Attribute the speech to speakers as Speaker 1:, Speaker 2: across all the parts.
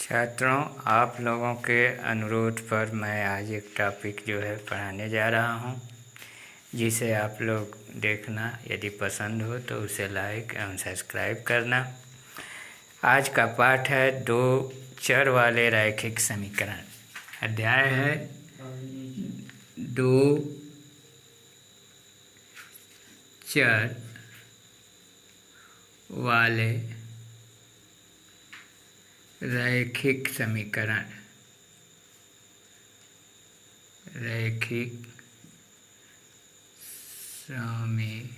Speaker 1: छात्रों, आप लोगों के अनुरोध पर मैं आज एक टॉपिक जो है पढ़ाने जा रहा हूं, जिसे आप लोग देखना, यदि पसंद हो तो उसे लाइक एवं सब्सक्राइब करना। आज का पाठ है दो चर वाले रैखिक समीकरण। अध्याय है दो चर वाले रैखिक समीकरण। रैखिक समीकरण,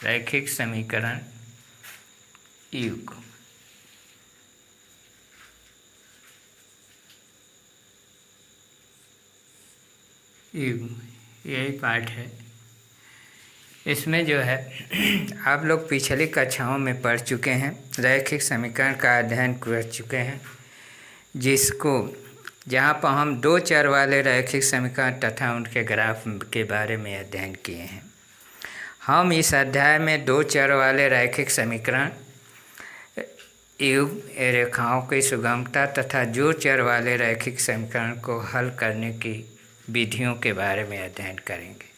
Speaker 1: रैखिक समीकरण युग। यही पाठ है। इसमें जो है आप लोग पिछली कक्षाओं में पढ़ चुके हैं, रैखिक समीकरण का अध्ययन कर चुके हैं, जिसको जहाँ पर हम दो चर वाले रैखिक समीकरण तथा उनके ग्राफ के बारे में अध्ययन किए हैं। हम इस अध्याय में दो चर वाले रैखिक समीकरण युग, रेखाओं की सुगमता तथा जो चर वाले रैखिक समीकरण को हल करने की विधियों के बारे में अध्ययन करेंगे।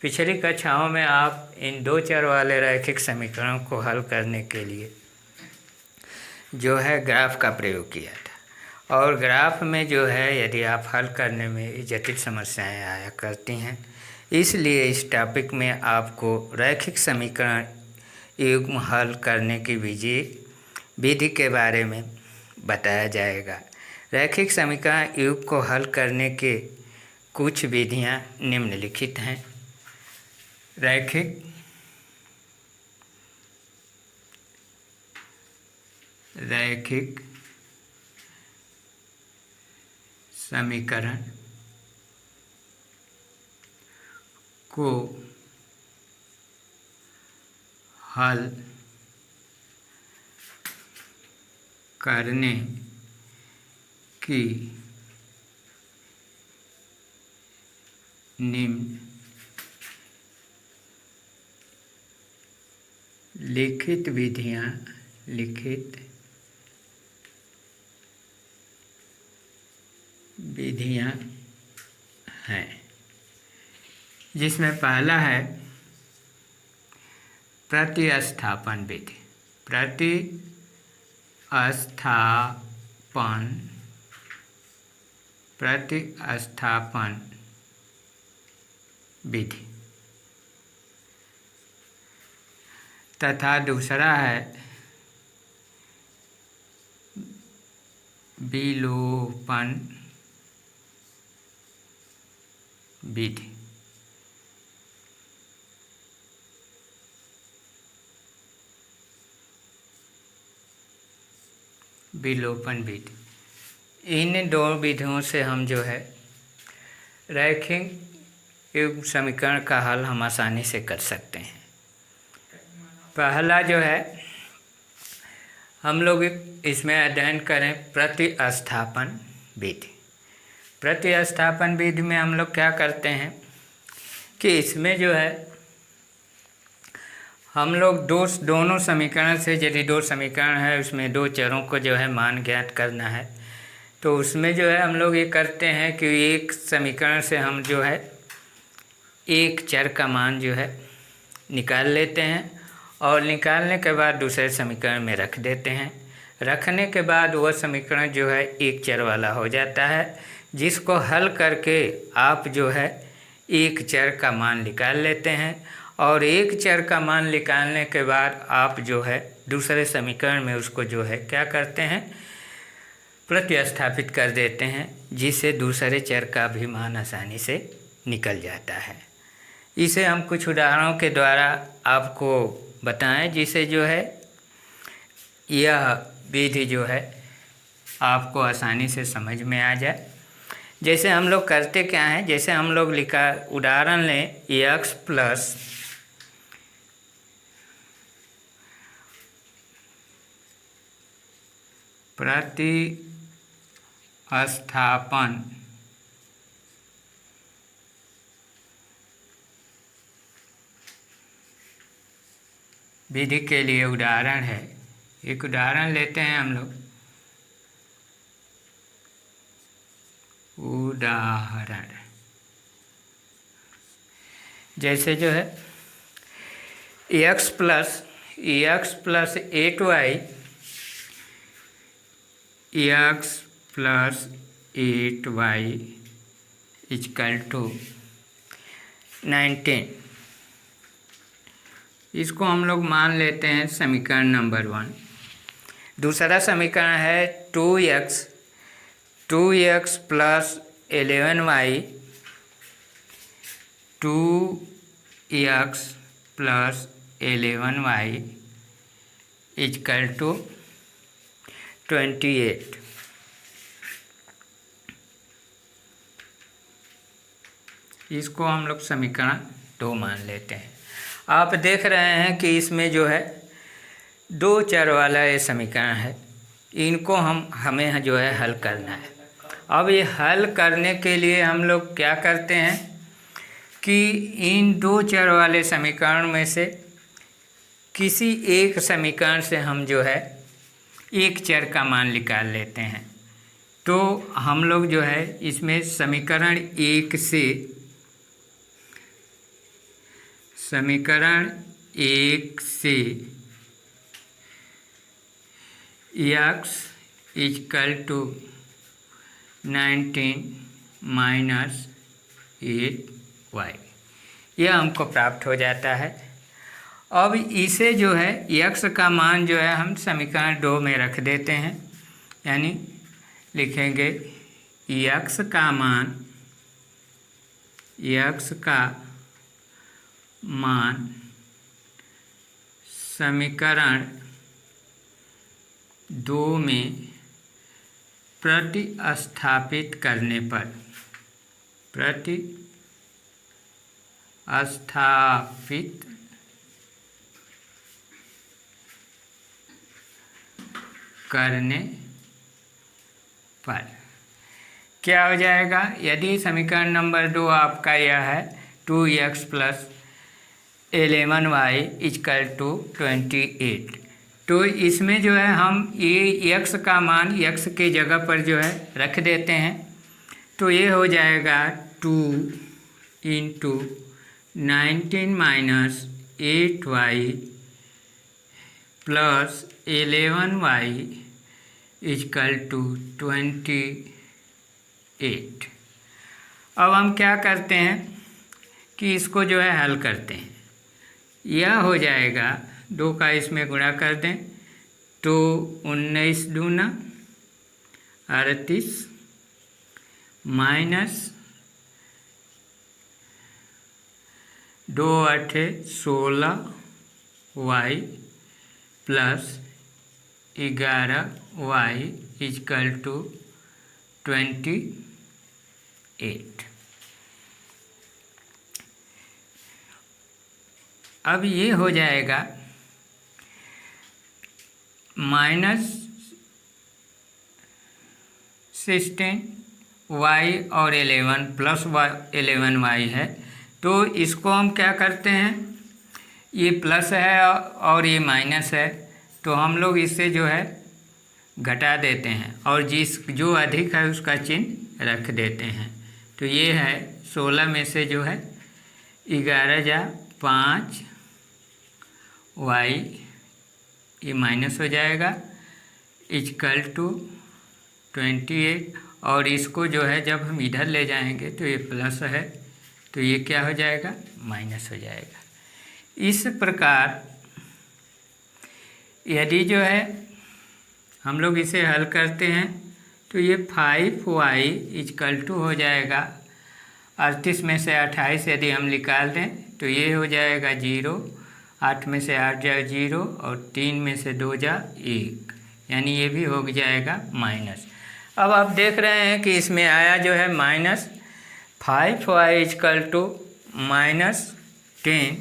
Speaker 1: पिछली कक्षाओं में आप इन दो चर वाले रैखिक समीकरणों को हल करने के लिए जो है ग्राफ का प्रयोग किया था, और ग्राफ में जो है यदि आप हल करने में जटिल समस्याएं आया करती हैं, इसलिए इस टॉपिक में आपको रैखिक समीकरण युग्म हल करने की विधि के बारे में बताया जाएगा। रैखिक समीकरण युग को हल करने के कुछ विधियां निम्नलिखित हैं। रैखिक समीकरण को हल करने की निम्नलिखित विधियां हैं, जिसमें पहला है प्रतिस्थापन विधि। प्रतिस्थापन विधि तथा दूसरा है विलोपन विधि। विलोपन विधि, इन दो विधियों से हम जो है रैखिक युग्म समीकरण का हल हम आसानी से कर सकते हैं। पहला जो है हम लोग इसमें अध्ययन करें प्रतिस्थापन विधि। प्रतिस्थापन विधि में हम लोग क्या करते हैं कि इसमें जो है हम लोग दोनों समीकरण से, यदि दो समीकरण है उसमें दो चरों को जो है मान ज्ञात करना है, तो उसमें जो है हम लोग ये करते हैं कि एक समीकरण से हम जो है एक चर का मान जो है निकाल लेते हैं, और निकालने के बाद दूसरे समीकरण में रख देते हैं। रखने के बाद वह समीकरण जो है एक चर वाला हो जाता है, जिसको हल करके आप जो है एक चर का मान निकाल लेते हैं, और एक चर का मान निकालने के बाद आप जो है दूसरे समीकरण में उसको जो है क्या करते हैं, प्रतिस्थापित कर देते हैं, जिससे दूसरे चर का भी मान आसानी से निकल जाता है। इसे हम कुछ उदाहरणों के द्वारा आपको बताएं, जिसे जो है यह विधि जो है आपको आसानी से समझ में आ जाए। जैसे हम लोग करते क्या हैं, जैसे हम लोग लिखा उदाहरण लें x प्लस प्रतिस्थापन विधि के लिए उदाहरण है एक उदाहरण लेते हैं हम लोग। उदाहरण जैसे जो है x plus 8y x plus 8y equal to 19। इसको हम लोग मान लेते हैं समीकरण नंबर 1। दूसरा समीकरण है 2x plus 11y 2x plus 11y equal to 28। इसको हम लोग समीकरण 2 मान लेते हैं। आप देख रहे हैं कि इसमें जो है 2 चर वाला ये समीकरण है। इनको हमें जो है हल करना है। अब ये हल करने के लिए हम लोग क्या करते हैं कि इन 2 चर वाले समीकरण में से किसी एक समीकरण से हम जो है एक चर का मान निकाल लेते हैं। तो हम लोग जो है इसमें समीकरण 1 से x equal to 19 minus 8y यह हमको प्राप्त हो जाता है। अब इसे जो है x का मान जो है हम समीकरण 2 में रख देते हैं, यानी लिखेंगे x का मान समीकरण 2 में प्रतिस्थापित करने पर क्या हो जाएगा। यदि समीकरण नंबर 2 आपका यह है 2x plus 11y equal to 28, तो इसमें जो है हम ये x का मान x के जगह पर जो है रख देते हैं। तो ये हो जाएगा 2 into 19 minus 8y plus 11y equal to 28। अब हम क्या करते हैं कि इसको जो है हल करते हैं। यह हो जाएगा 2 का इसमें गुणा कर दें तो 19 दूना 38 minus 2 8 16y plus 11y equal to 28। अब ये हो जाएगा माइनस 16y और 11 प्लस 11y है। तो इसको हम क्या करते हैं, ये प्लस है और ये माइनस है, तो हम लोग इससे जो है घटा देते हैं और जो अधिक है उसका चिन्ह रख देते हैं। तो ये है 16 में से जो है 11 जा 5 y ये माइनस हो जाएगा इक्वल टू 28। और इसको जो है जब हम इधर ले जाएंगे तो ये प्लस है, तो ये क्या हो जाएगा माइनस हो जाएगा। इस प्रकार यदि जो है हम लोग इसे हल करते हैं तो ये 5y इक्वल टू हो जाएगा 38 में से 28 यदि हम निकाल दें तो ये हो जाएगा 0, 8 में से 8 जा 0 और 3 में से 2 जा 1, यानी ये भी हो जाएगा माइनस। अब आप देख रहे हैं कि इसमें आया जो है minus 5y equal to minus 10।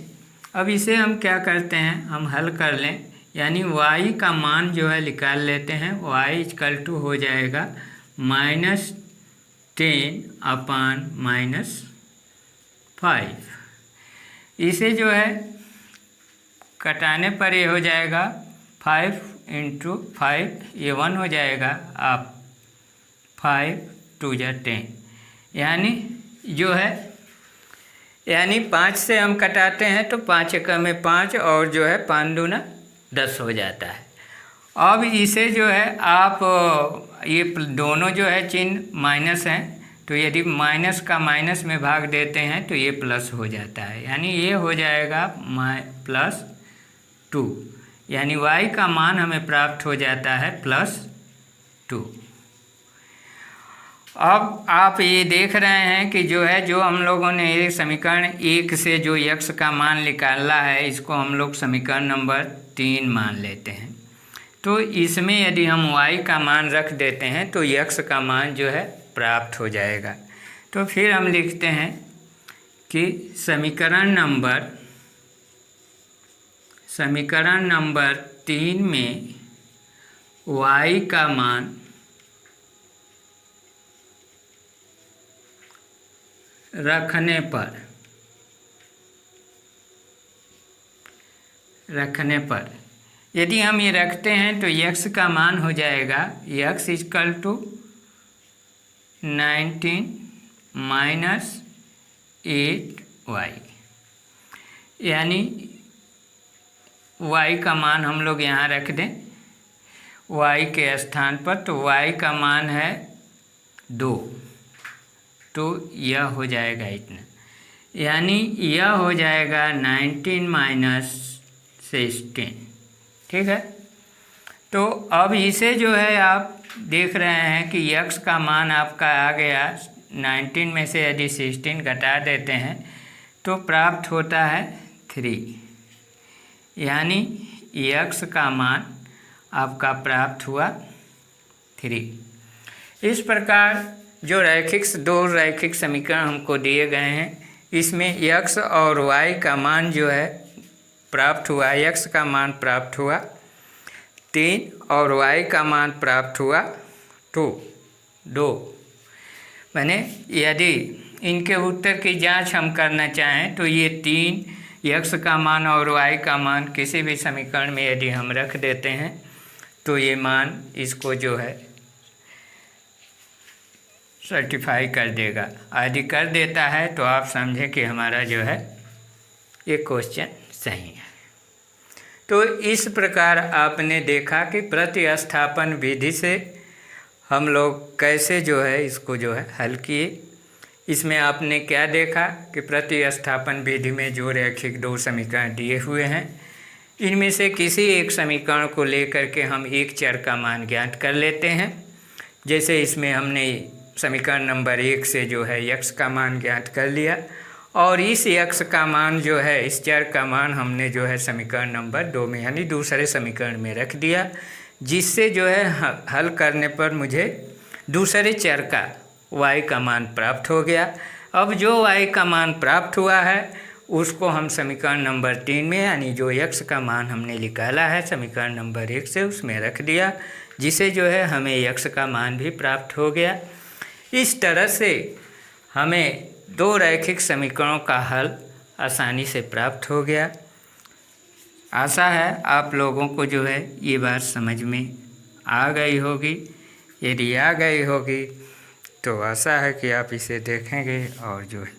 Speaker 1: अब इसे हम क्या करते हैं, हम हल कर लें, यानी y का मान जो है निकाल लेते हैं। y इक्वल टू हो जाएगा -10 अपान -5। इसे जो है कटाने पर ये हो जाएगा 5 इंटू 5, ये 1 हो जाएगा। आप 5 2 जा 10, यानी जो है यानी 5 से हम कटाते हैं तो 5 एकम में 5 और जो है 5 दूना 10 हो जाता है। अब इसे जो है आप ये दोनों जो है चिन्ह माइनस हैं, तो यदि माइनस का माइनस में भाग देते हैं तो ये प्लस हो जाता है, यानी ये हो जाएगा +2, यानी y का मान हमें प्राप्त हो जाता है +2। अब आप ये देख रहे हैं कि जो है जो हम लोगों ने ये समीकरण 1 से जो x का मान निकाला है, इसको हम लोग समीकरण नंबर 3 मान लेते हैं। तो इसमें यदि हम y का मान रख देते हैं तो x का मान जो है प्राप्त हो जाएगा। तो फिर हम लिखते हैं कि समीकरण नंबर 3 में y का मान रखने पर यदि हम ये रखते हैं तो x का मान हो जाएगा x = 19 - 8y, यानी y का मान हम लोग यहाँ रख दें y के स्थान पर, तो y का मान है 2, तो यह हो जाएगा इतना, यानी यह हो जाएगा 19 - 16। ठीक है, तो अब इसे जो है आप देख रहे हैं कि x का मान आपका आ गया 19 में से यदि 16 घटा देते हैं तो प्राप्त होता है 3, यानी x का मान आपका प्राप्त हुआ 3। इस प्रकार जो दो रैखिक समीकरण हमको दिए गए हैं, इसमें x और y का मान जो है प्राप्त हुआ, x का मान प्राप्त हुआ 3 और y का मान प्राप्त हुआ 2। मैंने यदि इनके उत्तर की जांच हम करना चाहें तो ये 3 x का मान और y का मान किसी भी समीकरण में यदि हम रख देते हैं तो ये मान इसको जो है सर्टिफाई कर देगा। यदि कर देता है तो आप समझें कि हमारा जो है ये क्वेश्चन सही है। तो इस प्रकार आपने देखा कि प्रतिस्थापन विधि से हम लोग कैसे जो है इसको जो है हल किए। इसमें आपने क्या देखा कि प्रतिस्थापन विधि में जो रैखिक दो समीकरण दिए हुए हैं, इनमें से किसी एक समीकरण को लेकर के हम एक चर का मान ज्ञात कर लेते हैं। जैसे इसमें हमने समीकरण नंबर 1 से जो है x का मान ज्ञात कर लिया, और इस x का मान जो है, इस चर का मान हमने जो है समीकरण नंबर 2 में यानी दूसरे समीकरण में रख दिया, जिससे जो है हल करने पर मुझे दूसरे चर का y का मान प्राप्त हो गया। अब जो y का मान प्राप्त हुआ है उसको हम समीकरण नंबर 3 में यानी जो x का मान हमने निकाला है समीकरण नंबर 1 से उसमें रख दिया, जिसे जो है हमें x का मान भी प्राप्त हो गया। इस तरह से हमें दो रैखिक समीकरणों का हल आसानी से प्राप्त हो गया। आशा है आप लोगों को जो है ये बात समझ में आ गई होगी। यदि आ गई होगी तो आशा है कि आप इसे देखेंगे और जो है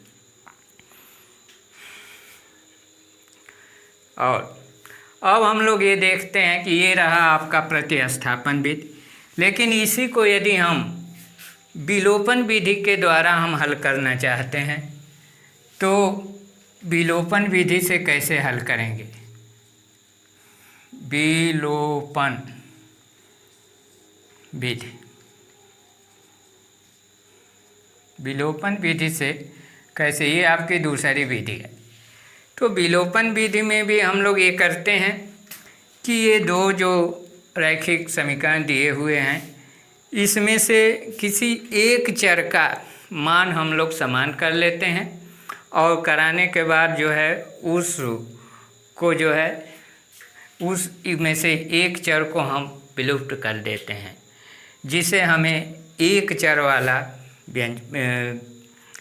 Speaker 1: और अब हम लोग ये देखते हैं कि ये रहा आपका प्रतिस्थापन विधि। लेकिन इसी को यदि हम विलोपन विधि के द्वारा हम हल करना चाहते हैं तो विलोपन विधि से कैसे हल करेंगे? विलोपन विधि से कैसे, ये आपकी दूसरी विधि है। तो विलोपन विधि में भी हम लोग ये करते हैं कि ये दो जो रैखिक समीकरण दिए हुए हैं, इसमें से किसी एक चर का मान हम लोग समान कर लेते हैं, और कराने के बाद जो है उस को जो है उस में से एक चर को हम विलुप्त कर देते हैं, जिसे हमें एक चर वाला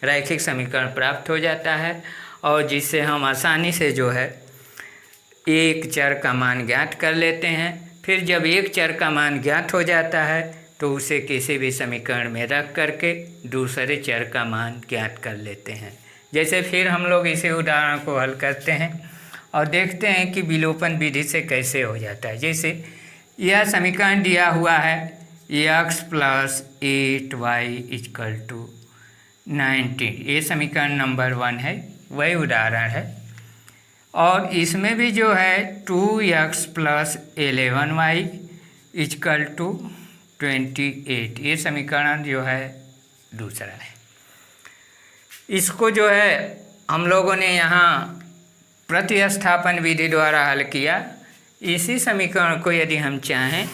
Speaker 1: रैखिक समीकरण प्राप्त हो जाता है, और जिससे हम आसानी से जो है एक चर का मान ज्ञात कर लेते हैं। फिर जब एक चर का मान ज्ञात हो जाता है तो उसे किसी भी समीकरण में रख करके दूसरे चर का मान ज्ञात कर लेते हैं। जैसे फिर हम लोग इसी उदाहरण को हल करते हैं और देखते हैं कि विलोपन विधि से कैसे हो जाता है। जैसे यह समीकरण दिया हुआ है x + 8y = 19, ये समीकरण नंबर 1 है, वही उदाहरण है। और इसमें भी जो है 2x + 11y = 28, ये समीकरण जो है दूसरा है। इसको जो है हम लोगों ने यहाँ प्रतिस्थापन विधि द्वारा हल किया। इसी समीकरण को यदि हम चाहें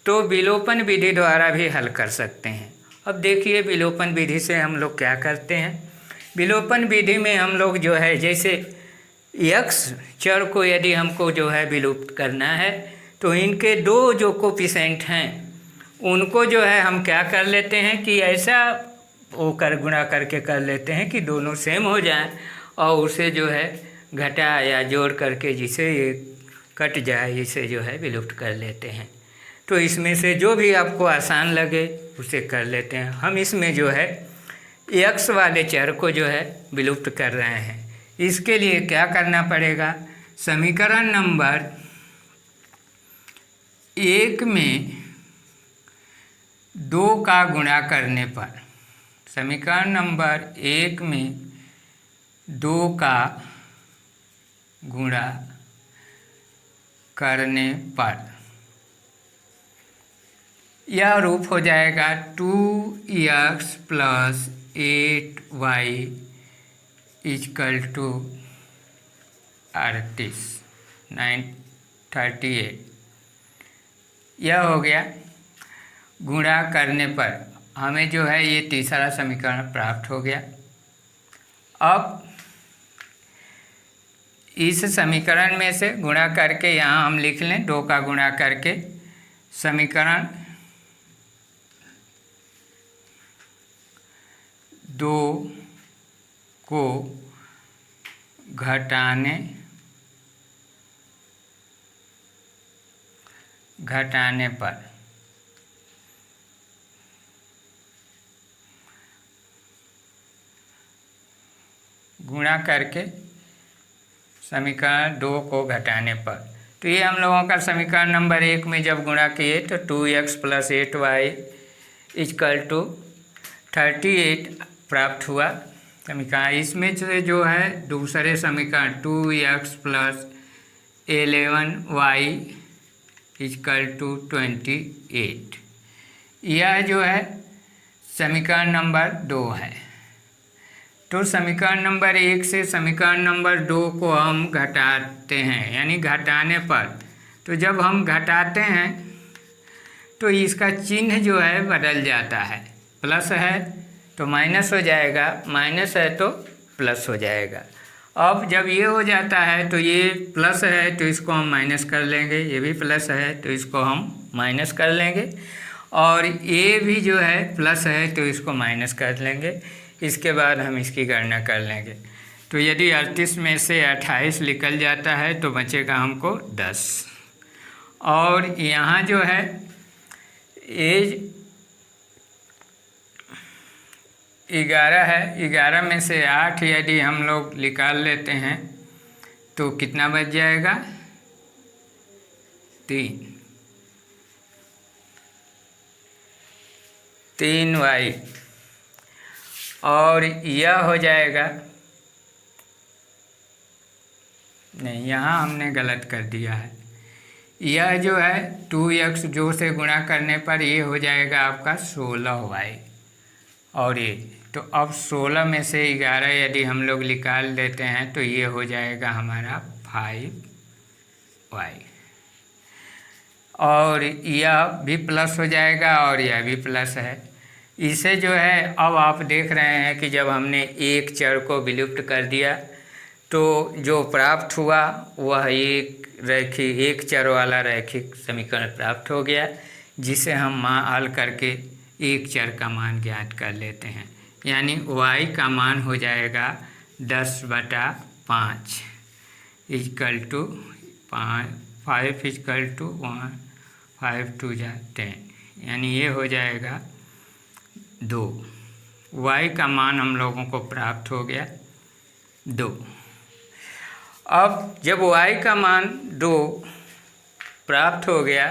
Speaker 1: तो विलोपन विधि द्वारा भी हल कर सकते हैं। अब देखिए विलोपन विधि से हम लोग क्या करते हैं। विलोपन विधि में हम लोग जो है जैसे x चर को यदि हमको जो है विलुप्त करना है तो इनके दो जो कोफिशिएंट हैं उनको जो है हम क्या कर लेते हैं कि ऐसा वो गुणा करके कर लेते हैं कि दोनों सेम हो जाएं और उसे जो है घटा या जोड़ करके जिसे ये कट जाए इसे जो है विलुप्त कर लेते हैं। तो इसमें से जो भी आपको आसान लगे उसे कर लेते हैं। हम इसमें जो है x वाले चर को जो है विलुप्त कर रहे हैं। इसके लिए क्या करना पड़ेगा, समीकरण नंबर 1 में 2 का गुणा करने पर, समीकरण नंबर 1 में 2 का गुणा करने पर यह रूप हो जाएगा 2x + 8y = 38। यह हो गया। गुणा करने पर हमें जो है ये तीसरा समीकरण प्राप्त हो गया। अब इस समीकरण में से गुणा करके यहाँ हम लिख लें 2 का गुणा करके समीकरण 2 को घटाने पर गुणा करके समीकरण 2 को घटाने पर, तो ये हम लोगों का समीकरण नंबर 1 में जब गुणा किए तो 2x + 8y = 38 प्राप्त हुआ समीकरण। इसमें से जो है दूसरे समीकरण 2x + 11y = 28, यह जो है समीकरण नंबर 2 है। तो समीकरण नंबर 1 से समीकरण नंबर 2 को हम घटाते हैं, यानी घटाने पर, तो जब हम घटाते हैं तो इसका चिन्ह जो है बदल जाता है। प्लस है तो माइनस हो जाएगा, माइनस है तो प्लस हो जाएगा। अब जब ये हो जाता है तो ये प्लस है तो इसको हम माइनस कर लेंगे, ये भी प्लस है तो इसको हम माइनस कर लेंगे, और ये भी जो है प्लस है तो इसको माइनस कर लेंगे। इसके बाद हम इसकी गणना कर लेंगे। तो यदि 38 में से 28 निकल जाता है तो बचेगा हमको 10। और यहाँ जो है ये 11 है, 11 में से 8 यदि हम लोग निकाल लेते हैं तो कितना बच जाएगा, 3y, और यह हो जाएगा, नहीं यहाँ हमने गलत कर दिया है, यह जो है 2x जो से गुणा करने पर ये हो जाएगा आपका 16y, और ये तो अब 16 में से 11 यदि हम लोग निकाल देते हैं तो ये हो जाएगा हमारा 5y, और यह भी प्लस हो जाएगा और यह भी प्लस है। इसे जो है अब आप देख रहे हैं कि जब हमने एक चर को विलुप्त कर दिया तो जो प्राप्त हुआ वह एक चर वाला रैखिक समीकरण प्राप्त हो गया, जिसे हम हल करके एक चर का मान ज्ञात कर लेते हैं। यानी y का मान हो जाएगा 10/5 = 5 = 1 5 2 जा 10, यानी ये हो जाएगा 2। y का मान हम लोगों को प्राप्त हो गया 2। अब जब y का मान 2 प्राप्त हो गया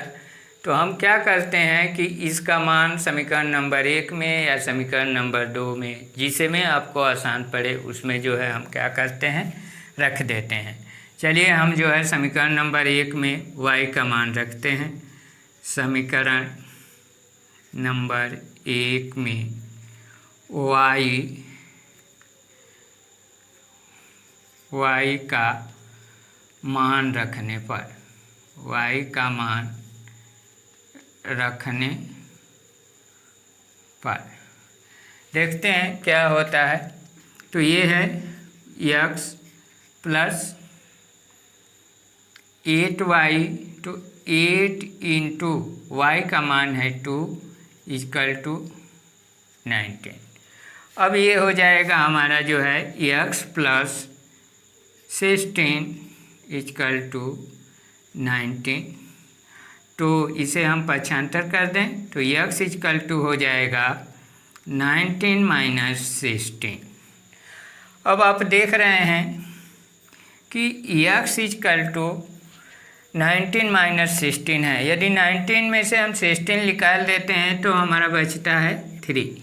Speaker 1: तो हम क्या करते हैं कि इसका मान समीकरण नंबर 1 में या समीकरण नंबर 2 में, जिसे में आपको आसान पड़े उसमें जो है हम क्या करते हैं, रख देते हैं। चलिए हम जो है समीकरण नंबर 1 में y का मान रखते हैं। समीकरण नंबर 1 में y का मान रखने पर, y का मान रखने पर देखते हैं क्या होता है। तो ये है x प्लस 8y, तो 8 इंटू y का मान है 2 इक्वल टू 19। अब ये हो जाएगा हमारा जो है x प्लस 16 इक्वल टू 19। तो इसे हम पक्षांतर कर दें तो x इक्वल टू हो जाएगा 19 माइनस 16। अब आप देख रहे हैं कि x इक्वल टू 19 माइनस 16 है। यदि 19 में से हम 16 निकाल देते हैं तो हमारा बचता है 3।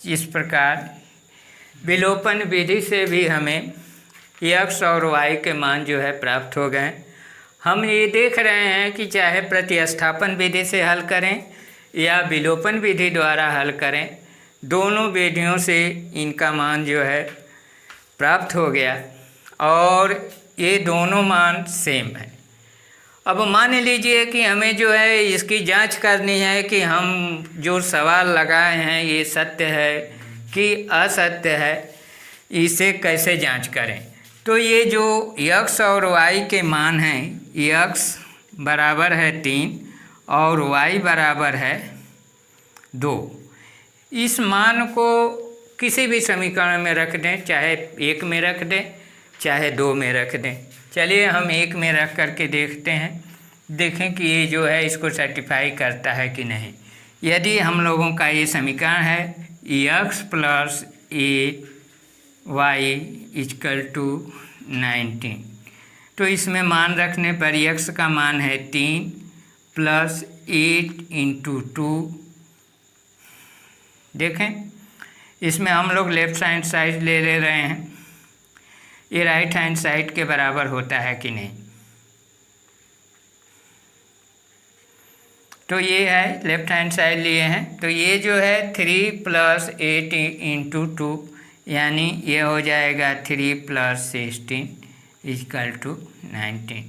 Speaker 1: इस प्रकार विलोपन विधि से भी हमें x और y के मान जो है प्राप्त हो गए। हम ये देख रहे हैं कि चाहे प्रतिस्थापन विधि से हल करें या विलोपन विधि द्वारा हल करें, दोनों विधियों से इनका मान जो है प्राप्त हो गया और ये दोनों मान सेम है। अब मान लीजिए कि हमें जो है इसकी जांच करनी है कि हम जो सवाल लगाए हैं ये सत्य है कि असत्य है, इसे कैसे जांच करें। तो ये जो x और y के मान हैं, x बराबर है 3 और y बराबर है 2, इस मान को किसी भी समीकरण में रख दें, चाहे 1 में रख दें चाहे 2 में रख दें। चलिए हम 1 में रख करके देखते हैं, देखें कि ये जो है इसको सर्टिफाई करता है कि नहीं। यदि हम लोगों का ये समीकरण है x plus 8y equal to 19, तो इसमें मान रखने पर x का मान है 3 प्लस 8 इंटू 2। देखें इसमें हम लोग लेफ्ट हैंड साइड ले रहे हैं, ये राइट हैंड साइड के बराबर होता है कि नहीं। तो ये है लेफ्ट हैंड साइड लिए हैं, तो ये जो है 3 प्लस 8 इंटू 2, यानी ये हो जाएगा 3 प्लस 16 इक्वल टू 19।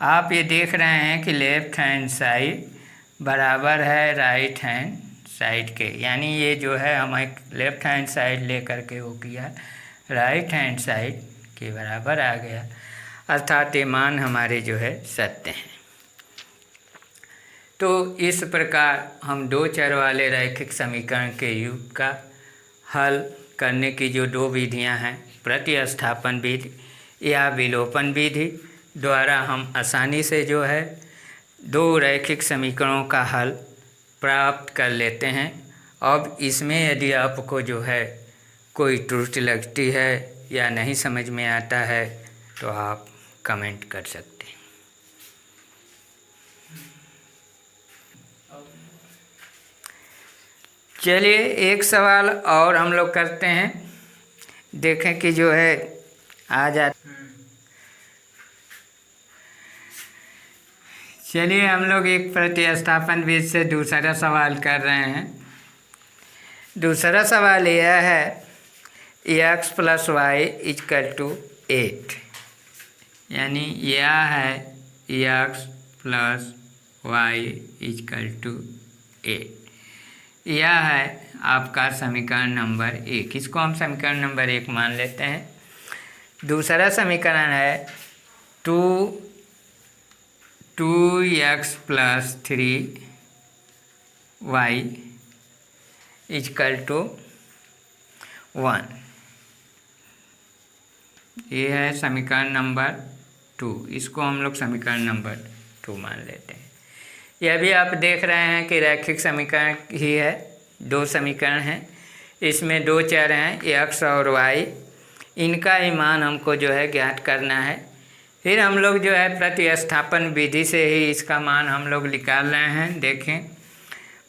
Speaker 1: आप ये देख रहे हैं कि लेफ्ट हैंड साइड बराबर है राइट हैंड साइड के, यानी ये जो है हम एक लेफ्ट हैंड साइड लेकर के वो किया राइट हैंड साइड के बराबर आ गया, अर्थात ये मान हमारे जो है सत्य हैं। तो इस प्रकार हम 2 चर वाले रैखिक समीकरण के योग का हल करने की जो 2 विधियां हैं, प्रतिस्थापन विधि या विलोपन विधि द्वारा हम आसानी से जो है 2 रैखिक समीकरणों का हल प्राप्त कर लेते हैं। अब इसमें यदि आपको जो है कोई त्रुटि लगती है या नहीं समझ में आता है तो आप कमेंट कर सकते हैं। चलिए एक सवाल और हम लोग करते हैं, देखें कि जो है आ जाता। चलिए हम लोग एक प्रतिस्थापन विधि से दूसरा सवाल कर रहे हैं। दूसरा सवाल यह है x plus y equal to 8, यानी यह है x plus y equal to 8। यह है आपका समीकरण नंबर 1, इसको हम समीकरण नंबर 1 मान लेते हैं। दूसरा समीकरण है 2x plus 3y equal to 1। ये है समीकरण नंबर 2, इसको हम लोग समीकरण नंबर 2 मान लेते हैं। यह भी आप देख रहे हैं कि रैखिक समीकरण ही है, 2 समीकरण हैं, इसमें 2 चर हैं x और y, इनका ही मान हमको जो है ज्ञात करना है। फिर हम लोग जो है प्रतिस्थापन विधि से ही इसका मान हम लोग निकाल रहे हैं। देखें,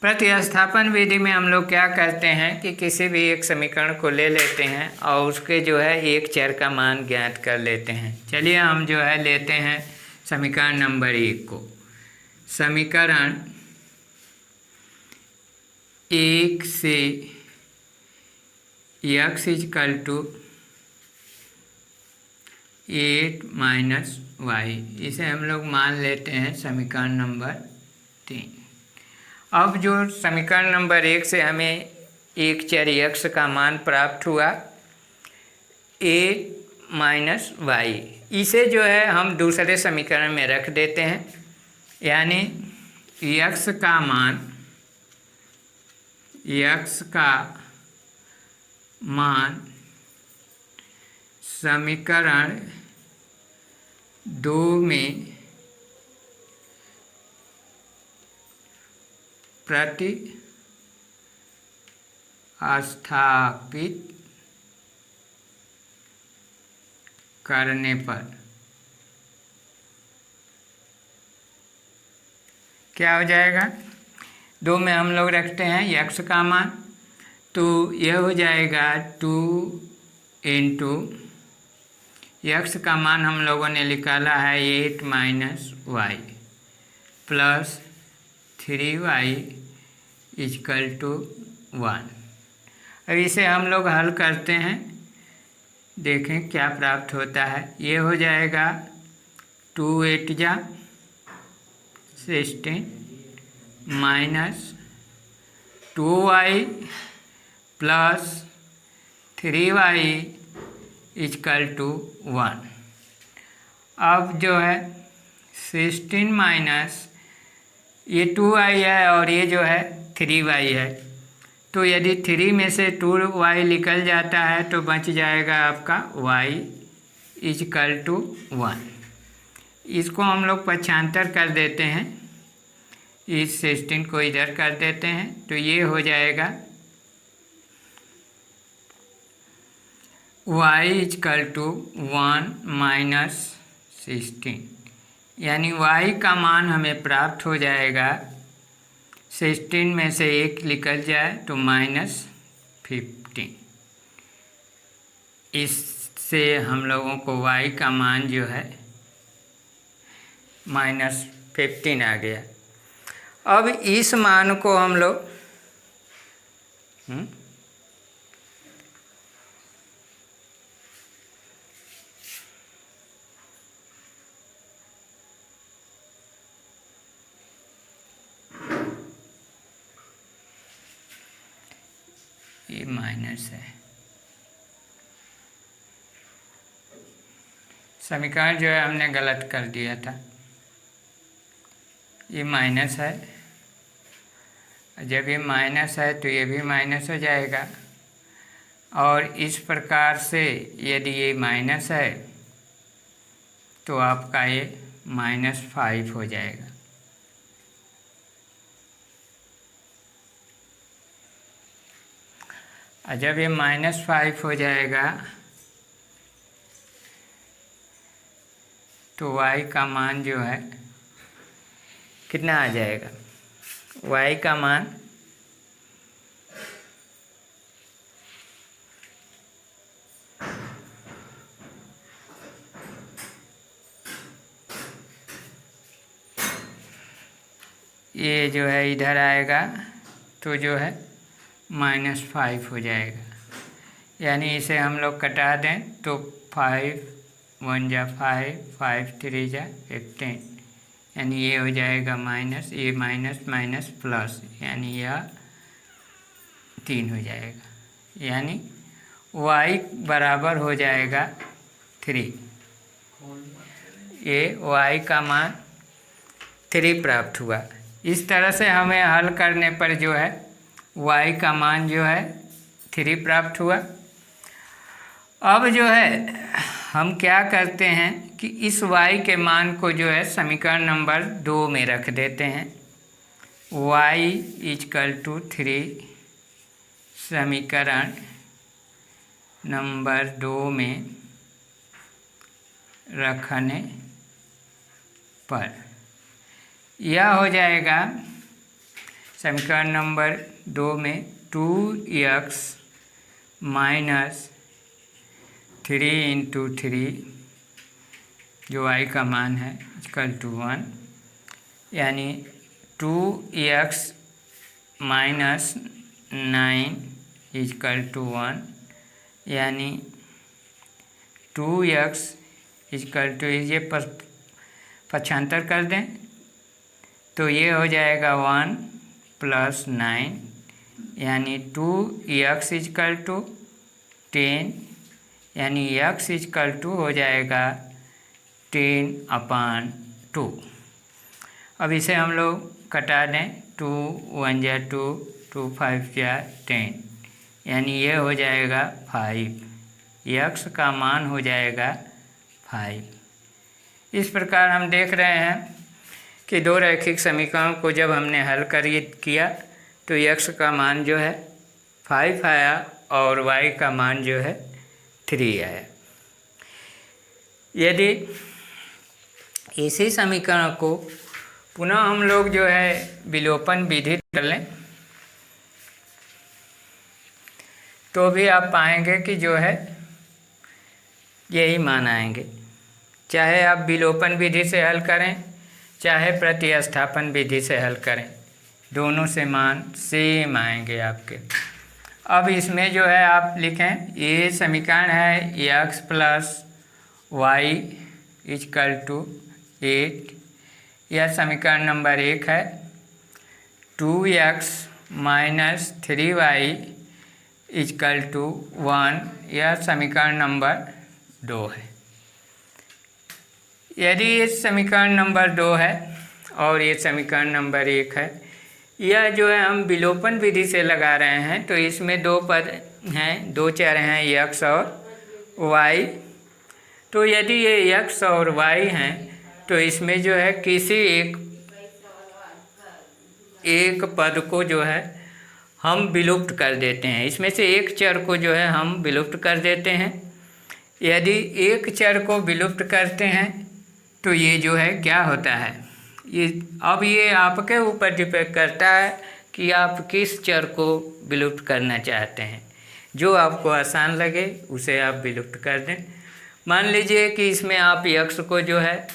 Speaker 1: प्रतिस्थापन विधि में हम लोग क्या करते हैं कि किसी भी एक समीकरण को ले लेते हैं और उसके जो है एक चर का मान ज्ञात कर लेते हैं। चलिए हम जो है लेते हैं समीकरण नंबर 1 को। समीकरण 1 से x = 8 - y, इसे हम लोग मान लेते हैं समीकरण नंबर 3। अब जो समीकरण नंबर 1 से हमें एक चर x का मान प्राप्त हुआ 8 - y, इसे जो है हम दूसरे समीकरण में रख देते हैं, यानी x का मान समीकरण 2 में प्रतिस्थापित करने पर क्या हो जाएगा। 2 में हम लोग रखते हैं x का मान, तो यह हो जाएगा 2 × x का मान हम लोगों ने निकाला है 8 - y प्लस 3y = 1। अब इसे हम लोग हल करते हैं, देखें क्या प्राप्त होता है। ये हो जाएगा 2 × 8 = 16 माइनस 2y प्लस 3y = 1। अब जो है 16 माइनस ये 2y है और ये जो है 3y है, तो यदि 3 में से 2y निकल जाता है तो बच जाएगा आपका y = 1। इसको हम लोग पक्षांतर कर देते हैं, इस 16 को इधर कर देते हैं, तो ये हो जाएगा y = 1 - 16, यानी y का मान हमें प्राप्त हो जाएगा, 16 में से 1 निकल जाए तो -15। इससे हम लोगों को y का मान जो है -15 आ गया। अब इस मान को हम लोग ये माइनस है, समीकरण जो है हमने गलत कर दिया था, ये माइनस है, जब ये माइनस है तो ये भी माइनस हो जाएगा, और इस प्रकार से यदि ये माइनस है तो आपका ये -5 हो जाएगा। और जब ये -5 हो जाएगा तो y का मान जो है कितना आ जाएगा, y का मान ये जो है इधर आएगा तो जो है -5 हो जाएगा, यानी इसे हम लोग कटा दें तो 5 × 1 = 5, 5 × 3 = 15, यानी ये हो जाएगा माइनस, ये माइनस माइनस प्लस, यानी यह 3 हो जाएगा, यानी y बराबर हो जाएगा 3। ये y का मान 3 प्राप्त हुआ। इस तरह से हमें हल करने पर जो है y का मान जो है 3 प्राप्त हुआ। अब जो है हम क्या करते हैं कि इस y के मान को जो है समीकरण नंबर 2 में रख देते हैं। y इजकल टू 3 समीकरण नंबर 2 में रखने पर यह हो जाएगा समीकरण नंबर 2 में 2x माइनस 3 इंटू 3 जो y का मान है इक्वल टू 1, यानी 2x माइनस 9 इक्वल टू 1, यानी 2x इक्वल टू, ये पक्षांतर कर दें तो ये हो जाएगा 1 प्लस 9, यानी 2x इक्वल टू 10, यानी x इक्वल टू हो जाएगा 10/2। अब इसे हम लोग कटा दें, 2 1 जा 2, 2 5 जा 10, यानी ये हो जाएगा 5, x का मान हो जाएगा 5। इस प्रकार हम देख रहे हैं कि दो रैखिक समीकरणों को जब हमने हल किया तो x का मान जो है 5 आया और y का मान जो है 3 आया। यदि इसी समीकरण को पुनः हम लोग जो है विलोपन विधि कर लें तो भी आप पाएंगे कि जो है यही मान आएंगे, चाहे आप विलोपन विधि से हल करें चाहे प्रतिस्थापन विधि से हल करें, दोनों से मान सेम आएंगे आपके। अब इसमें जो है आप लिखें, ये समीकरण है x plus y equal to 8, यह समीकरण नंबर 1 है। 2x minus 3y is equal to 1, यह समीकरण नंबर 2 है। यदि ये समीकरण नंबर 2 है और ये समीकरण नंबर 1 है, यह जो है हम विलोपन विधि से लगा रहे हैं तो इसमें दो पद हैं, दो चर हैं x और y। तो यदि ये x और y हैं तो इसमें जो है किसी एक पद को जो है हम विलुप्त कर देते हैं, इसमें से एक चर को जो है हम विलुप्त कर देते हैं। यदि एक चर को विलुप्त करते हैं तो ये जो है क्या होता है, अब ये आपके ऊपर डिपेंड करता है कि आप किस चर को विलुप्त करना चाहते हैं। जो आपको आसान लगे उसे आप विलुप्त कर दें। मान लीजिए कि इसमें आप x को जो है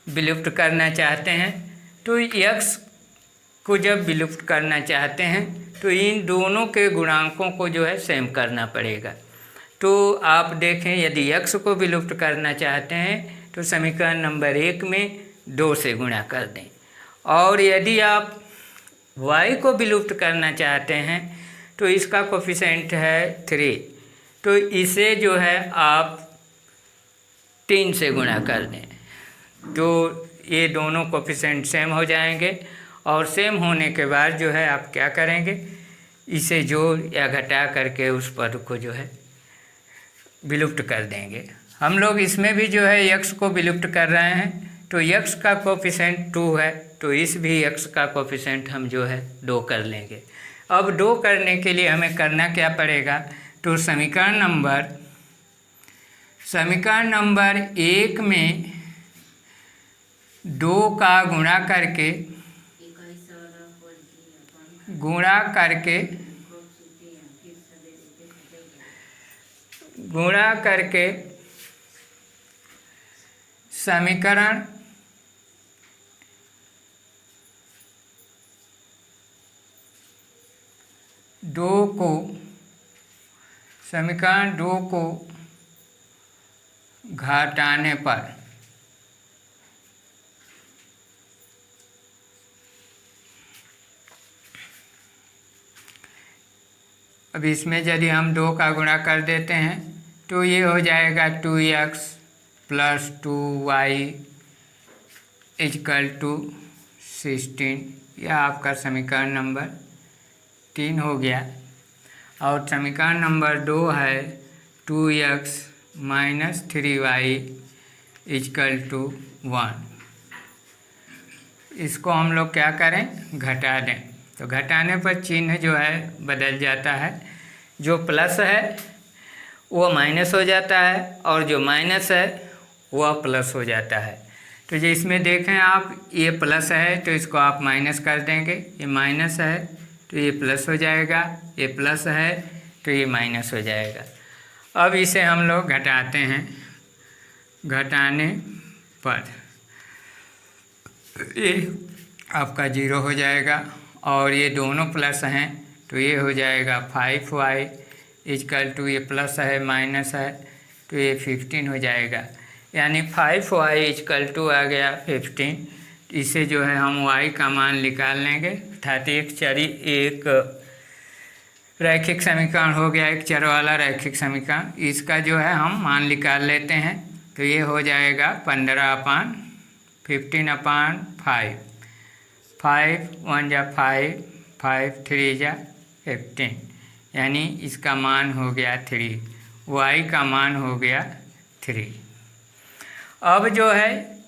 Speaker 1: विलुप्त करना चाहते हैं, तो x को जब विलुप्त करना चाहते हैं तो इन दोनों के गुणांकों को जो है सेम करना पड़ेगा। तो आप देखें, यदि x को विलुप्त करना चाहते हैं तो समीकरण नंबर 1 में 2 से गुणा कर दें, और यदि आप y को विलुप्त करना चाहते हैं तो इसका कोफिशिएंट है 3, तो इसे जो है आप 3 से गुणा कर दें, तो ये दोनों कोफिशिएंट सेम हो जाएंगे। और सेम होने के बाद जो है आप क्या करेंगे, इसे जोड़ या घटा करके उस पद को जो है विलुप्त कर देंगे। हम लोग इसमें भी जो है x को विलुप्त कर रहे हैं, तो x का कोफिशिएंट 2 है, तो इस भी x का कोफिशिएंट हम जो है 2 कर लेंगे। अब 2 करने के लिए हमें करना क्या पड़ेगा, तो समीकरण नंबर 1 में 2 का गुणा करके समीकरण समीकरण 2 को घटाने पर अब इसमें यदि हम 2 का गुणा कर देते हैं तो ये हो जाएगा 2x plus 2y is equal to 16, यह आपका समीकरण नंबर 3 हो गया। और समीकरण नंबर 2 है 2x minus 3y is equal to 1, इसको हम लोग क्या करें, घटा दें। तो घटाने पर चिन्ह जो है बदल जाता है, जो प्लस है वो माइनस हो जाता है और जो माइनस है वह प्लस हो जाता है। तो जो इसमें देखें आप, ये प्लस है तो इसको आप माइनस कर देंगे, ये माइनस है तो ये प्लस हो जाएगा, ये प्लस है तो ये माइनस हो जाएगा। अब इसे हम लोग घटाते हैं, घटाने पर ये आपका 0 हो जाएगा और ये दोनों प्लस हैं तो ये हो जाएगा 5y इक्वल टू, ये प्लस है माइनस है तो ये 15 हो जाएगा। यानी 5y इक्वल टू आ गया 15। इसे जो है हम y का मान निकाल लेंगे, अर्थात एक रैखिक समीकरण हो गया, एक चर वाला रैखिक समीकरण। इसका जो है हम मान निकाल लेते हैं तो ये हो जाएगा 15/15/5, 5 1 जा 5, 5 3 जा 15, यानी इसका मान हो गया 3, y का मान हो गया 3। अब जो है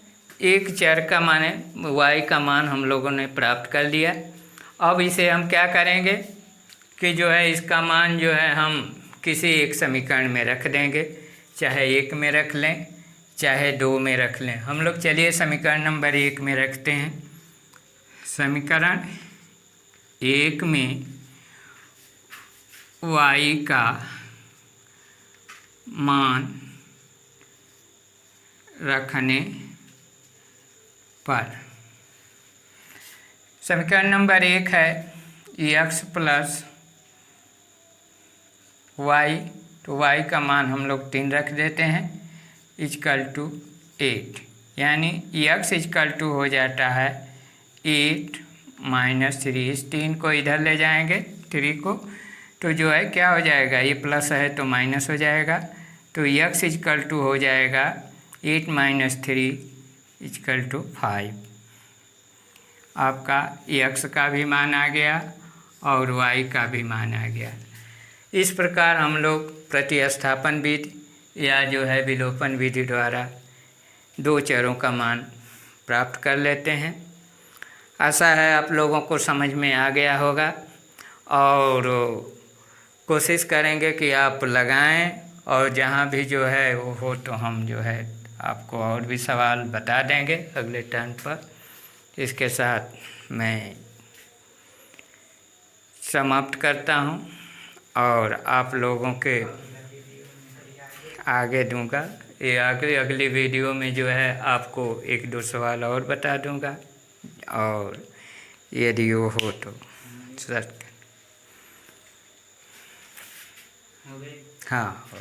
Speaker 1: एक चर का मान है, y का मान हम लोगों ने प्राप्त कर लिया। अब इसे हम क्या करेंगे कि जो है इसका मान जो है हम किसी एक समीकरण में रख देंगे, चाहे 1 में रख लें चाहे 2 में रख लें। हम लोग चलिए समीकरण नंबर 1 में रखते हैं। समीकरण 1 में y का मान रखने पर समीकरण नंबर 1 है x प्लस y, तो y का मान हम लोग 3 रख देते हैं इक्वल टू 8, यानी x इक्वल टू हो जाता है 8 - 3। इस 3 को इधर ले जाएंगे, 3 को, तो जो है क्या हो जाएगा, ये प्लस है तो माइनस हो जाएगा, तो x इक्वल टू हो जाएगा 8 - 3 इक्वल टू 5। आपका x का भी मान आ गया और y का भी मान आ गया। इस प्रकार हम लोग प्रतिस्थापन विधि या जो है विलोपन विधि द्वारा 2 चरों का मान प्राप्त कर लेते हैं। आशा है आप लोगों को समझ में आ गया होगा और कोशिश करेंगे कि आप लगाएं, और जहां भी जो है वो हो तो हम जो है आपको और भी सवाल बता देंगे अगले टर्न पर। इसके साथ मैं समाप्त करता हूं और आप लोगों के आगे दूंगा, ये अगली वीडियो में जो है आपको 1-2 सवाल और बता दूंगा, और यदि वो हो तो सर हाँ हो।